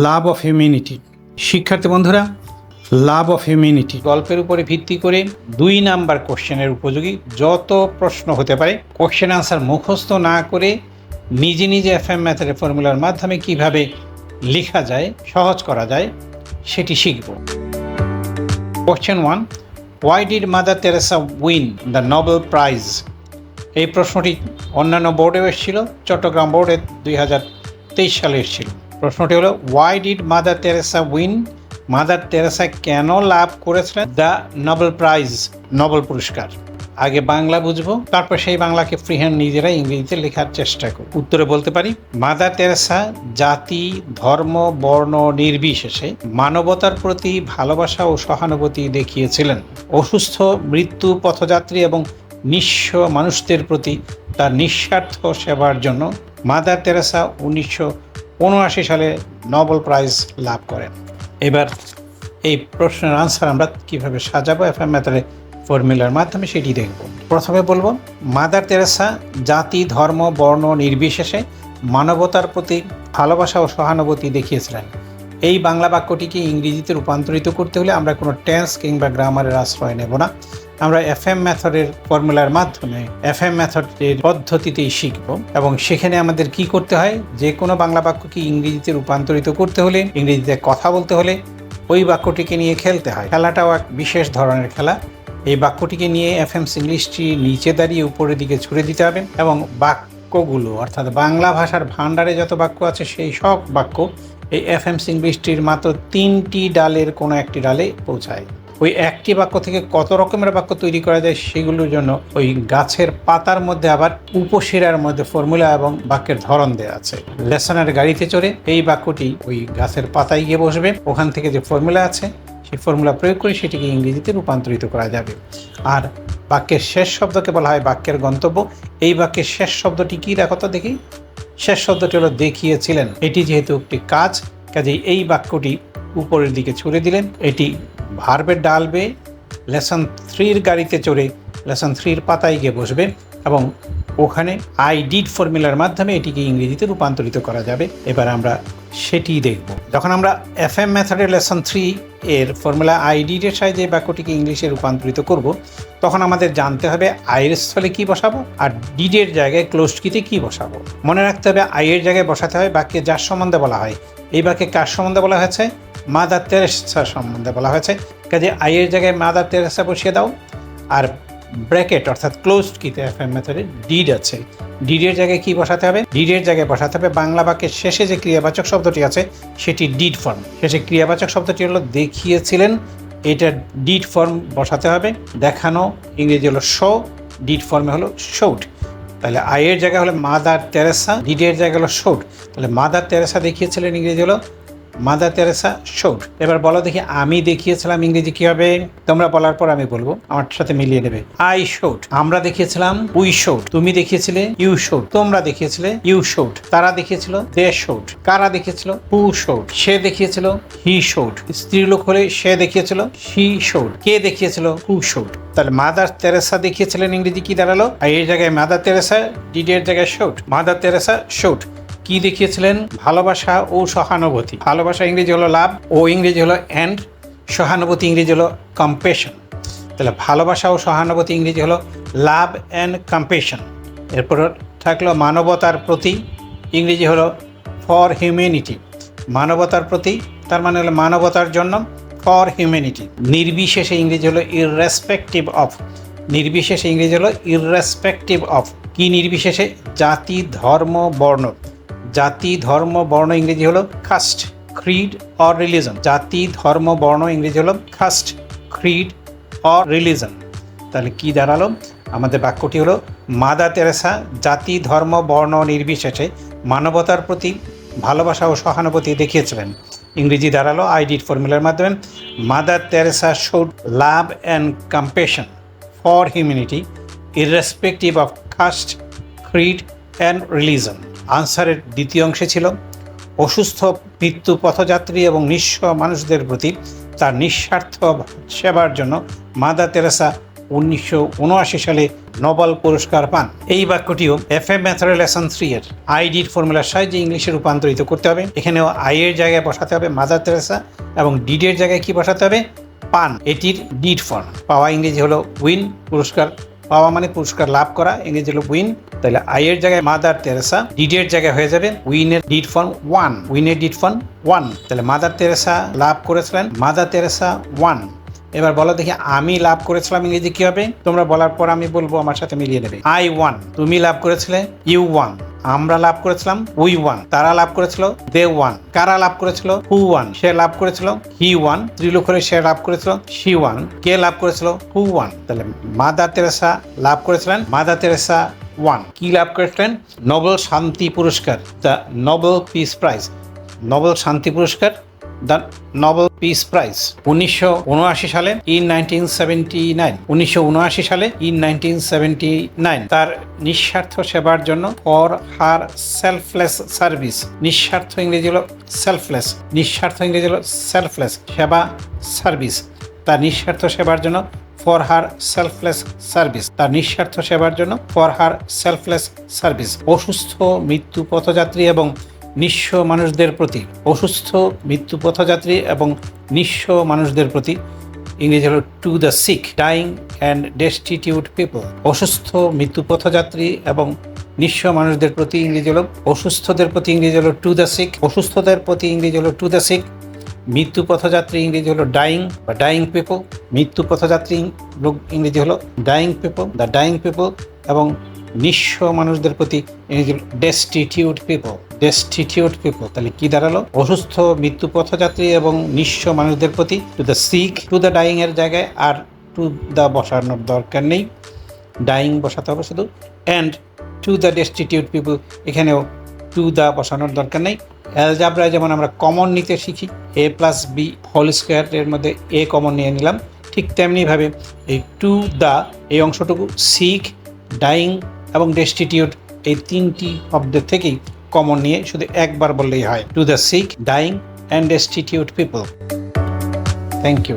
Love of humanity. শিক্ষার্থী বন্ধুরা, love of humanity গল্পের উপরে ভিত্তি করে 2 নাম্বার কোশ্চেনের উপযোগী যত প্রশ্ন হতে পারে কোশ্চেন আনসার মুখস্থ না করে নিজে নিজে এফএম মেথডের ফর্মুলার মাধ্যমে কিভাবে লেখা যায়, সহজ করা যায় সেটি শিখব। Question 1, why did mother Teresa win the Nobel prize? এই প্রশ্নটি অন্যান্য বোর্ডেও এসেছিল, চট্টগ্রাম বোর্ডে 2023 সালে এসেছিল। প্রশ্নটি হলো, why did mother Teresa win? Mother Teresa কেন লাভ করেছিলেন দ্য নোবেল প্রাইজ, নোবেল পুরস্কার? আগে বাংলা বুঝবো, তারপর সেই বাংলাকে ফ্রি হ্যান্ড নিজেরা ইংরেজিতে লেখার চেষ্টা করব। উত্তরে বলতে পারি, মাদার তেরেসা জাতি, ধর্ম, বর্ণ নির্বিশেষে মানবতার প্রতি ভালোবাসা ও সহানুভূতি দেখিয়েছিলেন। অসুস্থ, মৃত্যু, পথযাত্রী এবং নিঃস্ব মানুষদের প্রতি তার নিঃস্বার্থ সেবার জন্য মাদার তেরেসা 1979 সালে নোবেল প্রাইজ লাভ করেন। এবার এই প্রশ্নের আনসার আমরা কীভাবে সাজাবো এফএম মেথডের ফর্মুলার মাধ্যমে সেটি দেখব। প্রথমে বলবো, মাদার তেরেসা জাতি, ধর্ম, বর্ণ নির্বিশেষে মানবতার প্রতি ভালোবাসা ও সহানুভূতি দেখিয়েছিলেন। এই বাংলা বাক্যটিকে ইংরেজিতে রূপান্তরিত করতে হলে আমরা কোনো টেন্স কিংবা গ্রামারের আশ্রয় নেব না। আমরা এফএম মেথডের ফর্মুলার মাধ্যমে এফএম মেথডের পদ্ধতিতেই শিখব এবং সেখানে আমাদের কি করতে হয়, যে কোনো বাংলা বাক্যকে ইংরেজিতে রূপান্তরিত করতে হলে, ইংরেজিতে কথা বলতে হলে ওই বাক্যটিকে নিয়ে খেলতে হয়। খেলাটাও এক বিশেষ ধরনের খেলা। এই বাক্যটিকে নিয়ে এফএম ইংলিশটি নিচে দাঁড়িয়ে উপরের দিকে ছুড়ে দিতে হবে এবং বাক্যগুলো অর্থাৎ বাংলা ভাষার ভাণ্ডারে যত বাক্য আছে সেই সব বাক্য এই এফএম ইংলিশটির মাত্র 3টি ডালের কোনো একটি ডালে পৌঁছায়। ওই একটি বাক্য থেকে কত রকমের বাক্য তৈরি করা যায় সেগুলোর জন্য ওই গাছের পাতার মধ্যে আবার উপশিরার মধ্যে ফর্মুলা এবং বাক্যের ধরন দেওয়া আছে। লেসনের গাড়িতে চড়ে এই বাক্যটি ওই গাছের পাতায় গিয়ে বসবে, ওখান থেকে যে ফর্মুলা আছে সেই ফর্মুলা প্রয়োগ করে সেটিকে ইংরেজিতে রূপান্তরিত করা যাবে। আর বাক্যের শেষ শব্দকে বলা হয় বাক্যের গন্তব্য। এই বাক্যের শেষ শব্দটি কী দেখো তো দেখি। শেষ শব্দটি হলো দেখিয়েছিলেন। এটি যেহেতু একটি কাজ, কাজেই এই বাক্যটি উপরের দিকে ছুড়ে দিলেন। এটি ভার্বের ডাল বেয়ে লেসন 3 গাড়িতে চড়ে লেসন 3 পাতায় গিয়ে বসবে এবং ওখানে আই ডিড ফর্মুলার মাধ্যমে এটিকে ইংরেজিতে রূপান্তরিত করা যাবে। এবার আমরা সেটিই দেখব। যখন আমরা এফএম মেথডের লেসন 3 এর ফর্মুলা আই ডিডের সাহায্যে বাক্যটিকে ইংলিশে রূপান্তরিত করব, তখন আমাদের জানতে হবে আইয়ের স্থলে কী বসাবো আর ডিডের জায়গায় ক্লোজড কিতে কী বসাবো। মনে রাখতে হবে আইয়ের জায়গায় বসাতে হবে বাক্যে যার সম্বন্ধে বলা হয়। এই বাক্যে কার সম্বন্ধে বলা হয়েছে? মাদার তেরেসা সম্বন্ধে বলা হয়েছে। কাজে আইয়ের জায়গায় মাদার তেরেসা বসিয়ে দাও আর ব্র্যাকেট অর্থাৎ ক্লোজড কিতে এফএম মেথডে ডিড আছে, ডিডের জায়গায় কি বসাতে হবে? ডিডের জায়গায় বসাতে হবে বাংলা বাক্যের শেষে যে ক্রিয়াবাচক শব্দটি আছে সেটি ডিড ফর্ম। শেষে ক্রিয়াবাচক শব্দটি হলো দেখিয়েছিলেন, এটা ডিড ফর্ম বসাতে হবে। দেখানো ইংরেজি হলো শো, ডিড ফর্মে হলো শোড। তাহলে আইয়ের জায়গা হলো মাদার তেরেসা, ডিডের জায়গা হলো শোড। তাহলে মাদার তেরেসা দেখিয়েছিলেন ইংরেজি হলো মাদার তেরেসা শোড। এবার বলো দেখি আমি দেখিয়েছিলাম ইংরেজি কি হবে? তোমরা বলার পর আমি বলবো, আমার সাথে মিলিয়ে নেবে। I showed. আমরা দেখিয়েছিলাম উই শোড। তুমি দেখিয়েছিলে ইউ শোড। তোমরা দেখিয়েছিলে ইউ শোড। তারা দেখিয়েছিল দে শোড। কারা দেখিয়েছিল হু শোড। সে দেখিয়েছিল হি শোড। স্ত্রীলোক হলে সে দেখিয়েছিল শি শোড। কে দেখিয়েছিল হু শোড। তাহলে মাদার তেরেসা দেখিয়েছিলেন ইংরেজি কি দাঁড়ালো? এর জায়গায় মাদার তেরেসা, ডিডের জায়গায় শোড। Mother Teresa showed. কি দেখিয়েছিলেন? ভালোবাসা ও সহানুভূতি। ভালোবাসা ইংরেজি হলো লাভ, ও ইংরেজি হলো অ্যান্ড, সহানুভূতি ইংরেজি হলো কম্পেশন। তাহলে ভালোবাসা ও সহানুভূতি ইংরেজি হলো লাভ অ্যান্ড কম্পেশন। এরপর থাকলো মানবতার প্রতি, ইংরেজি হলো ফর হিউম্যানিটি। মানবতার প্রতি তার মানে হলো মানবতার জন্য, ফর হিউম্যানিটি। নির্বিশেষে ইংরেজি হলো ইররেসপেক্টিভ অফ। নির্বিশেষে ইংরেজি হলো ইররেসপেক্টিভ অফ। কি নির্বিশেষে? জাতি, ধর্ম, বর্ণ। জাতি, ধর্ম, বর্ণ ইংরেজি হলো কাস্ট, ক্রিড অর রিলিজন। জাতি, ধর্ম, বর্ণ ইংরেজি হলো কাস্ট, ক্রিড অর রিলিজন। তাহলে কি দাঁড়ালো? আমাদের বাক্যটি হলো মাদার তেরেসা জাতি, ধর্ম, বর্ণ নির্বিশেষে মানবতার প্রতি ভালোবাসা ও সহানুভূতি দেখিয়েছিলেন। ইংরেজি দাঁড়ালো আই ডিড ফর্মুলার মাধ্যমে Mother Teresa showed love and compassion for humanity irrespective of caste, creed and religion. আনসারের দ্বিতীয় অংশে ছিল অসুস্থ, মৃত্যু, পথযাত্রী এবং নিঃস্ব মানুষদের প্রতি তার নিঃস্বার্থ সেবার জন্য মাদার তেরেসা 1979 সালে নোবেল পুরস্কার পান। এই বাক্যটিও এফএ ম্যাথের লেসন 3 এর আইডির ফর্মুলার সাহায্যে ইংলিশে রূপান্তরিত করতে হবে। এখানেও আই এর জায়গায় বসাতে হবে মাদার তেরেসা এবং ডিডের জায়গায় কি বসাতে হবে? পান। এটির ডিড ফর্ম। পাওয়া ইংরেজি হলো উইন, পুরস্কার পাওয়া মানে পুরস্কার লাভ করা, ইংরেজি হলো উইন। তাহলে আই এর জায়গায় মাদার তেরেসা, ডিডের জায়গায় হয়ে যাবে উইনের ডিড ফর্ম 1, উইনের ডিড ফর্ম 1। তাহলে মাদার তেরেসা লাভ করেছিলেন, মাদার তেরেসা 1। এবার বলো দেখি আমি লাভ করেছিলাম ইংরেজি কি হবে? তোমরা বলার পর আমি বলবো, আমার সাথে মিলিয়ে নেবে। I one. তুমি লাভ করেছিলে, ইউ ওয়ান। আমরা লাভ করেছিলাম, উই ওয়ান। তারা লাভ করেছিল, দে ওয়ান। কারা লাভ করেছিল? হু ওয়ান। সে লাভ করেছিল, হি ওয়ান। ত্রিলোকের সে লাভ করেছিল, শি ওয়ান। কে লাভ করেছিল? হু ওয়ান। তাহলে মাদার তেরেসা লাভ করেছিলেন, মাদার তেরেসা 1। কি লাভ করেছিলেন? নোবেল শান্তি পুরস্কার, the Nobel peace prize. Nobel শান্তি পুরস্কার, দ্য নোবেল পিস প্রাইজ। 1979 সালে, ইন 1979 সালে, ইন 1979 তার নিঃস্বার্থ সেবার জন্য ফর হার সেলফলেস সার্ভিস। নিঃস্বার্থ ইংরেজি হলো সেলফলেস, নিঃস্বার্থ ইংরেজি হলো সেলফলেস, সেবা সার্ভিস। তার নিঃস্বার্থ সেবার জন্য ফর হার সেলফলেস সার্ভিস, তার নিঃস্বার্থ সেবার জন্য ফর হার সেলফলেস সার্ভিস। অসুস্থ, মৃত্যু পথযাত্রী এবং নিঃস্ব মানুষদের প্রতি, অসুস্থ, মৃত্যু পথযাত্রী এবং নিঃস্ব মানুষদের প্রতি ইংরেজি হলো to the sick, dying and destitute people. অসুস্থ, মৃত্যু পথযাত্রী এবং নিঃস্ব মানুষদের প্রতি ইংরেজি হলো, অসুস্থদের প্রতি ইংরেজি হলো টু দ্য সিক, অসুস্থদের প্রতি ইংরেজি হলো টু দ্য সিক। মৃত্যু পথযাত্রী ইংরেজি হলো ডাইং বা ডাইং পিপল, মৃত্যু পথযাত্রী লোক ইংরেজি হলো dying people, the dying people. এবং নিঃস্ব মানুষদের প্রতি ইংরেজি হলো ডেস্টিটিউট পিপল, ডেস্টিটিউট পিপল। তাহলে কি দাঁড়ালো? অসুস্থ, মৃত্যু পথযাত্রী এবং নিঃস্ব মানুষদের প্রতি to the sick, to the dying এর জায়গায় আর টু দ্য বসানোর দরকার নেই, ডাইং বসাতে হবে শুধু। And to the destitute people, এখানেও টু দ্য বসানোর দরকার নেই। অ্যালজাব্রায় যেমন আমরা কমন নিতে শিখি, a প্লাস বি হোল স্কোয়ারের মধ্যে এ কমন নিয়ে নিলাম, ঠিক তেমনিভাবে এই টু দ্য এই অংশটুকু সিক, ডাইং এবং ডেস্টিটিউট এই তিনটি শব্দের থেকেই কমন নিয়ে শুধু একবার বললেই হয়, to the sick, dying and destitute people. Thank you.